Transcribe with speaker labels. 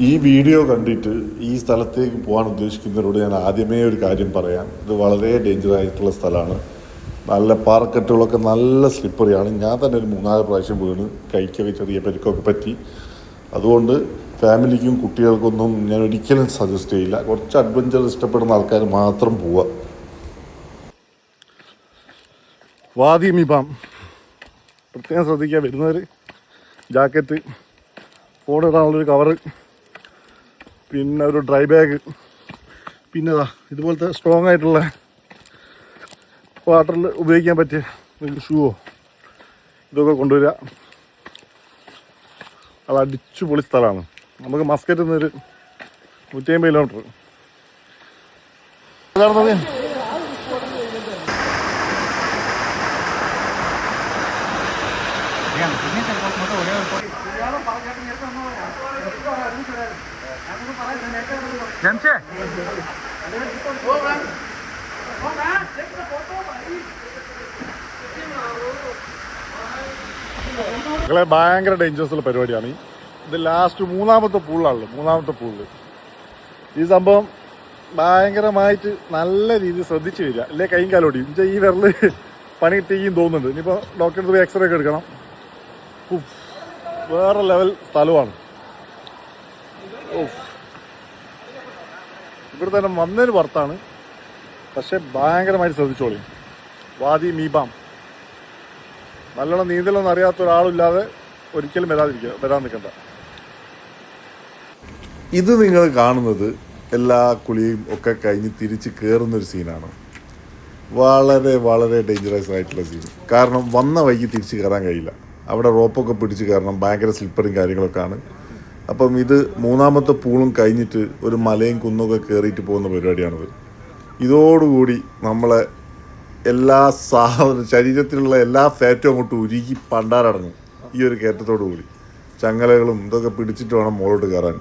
Speaker 1: ഈ വീഡിയോ കണ്ടിട്ട് ഈ സ്ഥലത്തേക്ക് പോകാൻ ഉദ്ദേശിക്കുന്നവരോട് ഞാൻ ആദ്യമേ ഒരു കാര്യം പറയാം. ഇത് വളരെ ഡേഞ്ചർ ആയിട്ടുള്ള സ്ഥലമാണ്. നല്ല പാറക്കെട്ടുകളൊക്കെ നല്ല സ്ലിപ്പറിയാണ്. ഞാൻ തന്നെ ഒരു 3-4 പ്രാവശ്യം വീണ് കൈക്കൊക്കെ ചെറിയ പരിക്കൊക്കെ പറ്റി. അതുകൊണ്ട് ഫാമിലിക്കും കുട്ടികൾക്കൊന്നും ഞാൻ ഒരിക്കലും സജസ്റ്റ് ചെയ്യില്ല. കുറച്ച് അഡ്വഞ്ചർ ഇഷ്ടപ്പെടുന്ന ആൾക്കാർ മാത്രം പോവുക. വാദി മിബാം പ്രത്യേകം ശ്രദ്ധിക്കുക. വരുന്നവർ ജാക്കറ്റ്, ഫോൺ ഇടാനുള്ളൊരു കവറ്, പിന്നെ ഒരു ഡ്രൈ ബാഗ്, പിന്നെ ഇതുപോലത്തെ സ്ട്രോങ് ആയിട്ടുള്ള വാട്ടറിൽ ഉപയോഗിക്കാൻ പറ്റിയ ഷൂവോ ഇതൊക്കെ കൊണ്ടുവരിക. അത് അടിച്ചു പൊളി സ്ഥലമാണ്. നമുക്ക് മസ്കറ്റിൽ നിന്നൊരു 150 കിലോമീറ്റർ. ഭയങ്കര ഡേഞ്ചറസ് ഉള്ള പരിപാടിയാണ്. ഇത് ലാസ്റ്റ് മൂന്നാമത്തെ പൂളിൽ ഈ സംഭവം ഭയങ്കരമായിട്ട് നല്ല രീതിയിൽ ശ്രദ്ധിച്ച് വരിക. അല്ലേ കൈയും കാലോടി ഈ വിരല് പണി കിട്ടിയും തോന്നുന്നുണ്ട്. ഇനിയിപ്പോൾ ഡോക്ടറിന് പോയി എക്സ്റേ ഒക്കെ എടുക്കണം. വേറെ ലെവൽ സ്ഥലമാണ്. ഇവിടെ തന്നെ വന്നൊരു പുറത്താണ്, പക്ഷെ ഭയങ്കരമായിട്ട് ശ്രദ്ധിച്ചോളി. വാദി മീബാം നല്ലോണം നീന്തലൊന്നും അറിയാത്ത ഒരാളില്ലാതെ ഒരിക്കലും വരാൻ നിൽക്കണ്ട. ഇത് നിങ്ങൾ കാണുന്നത് എല്ലാ കുളിയും ഒക്കെ കഴിഞ്ഞ് തിരിച്ച് കയറുന്നൊരു സീനാണ്. വളരെ വളരെ ഡേഞ്ചറസ് ആയിട്ടുള്ള സീൻ. കാരണം വന്ന വൈകി തിരിച്ച് കയറാൻ കഴിയില്ല. അവിടെ റോപ്പൊക്കെ പിടിച്ച് കയറണം. ഭയങ്കര സ്ലിപ്പറും കാര്യങ്ങളൊക്കെയാണ്. അപ്പം ഇത് മൂന്നാമത്തെ പൂളും കഴിഞ്ഞിട്ട് ഒരു മലയും കുന്നൊക്കെ കയറിയിട്ട് പോകുന്ന പരിപാടിയാണിത്. ഇതോടുകൂടി നമ്മളെ എല്ലാ ശരീരത്തിലുള്ള എല്ലാ ഫാറ്റും അങ്ങോട്ട് ഉരുകി പണ്ടാരടങ്ങും. ഈ ഒരു കയറ്റത്തോടു കൂടി ചങ്ങലകളും ഇതൊക്കെ പിടിച്ചിട്ട് വേണം മുകളോട്ട് കയറാൻ.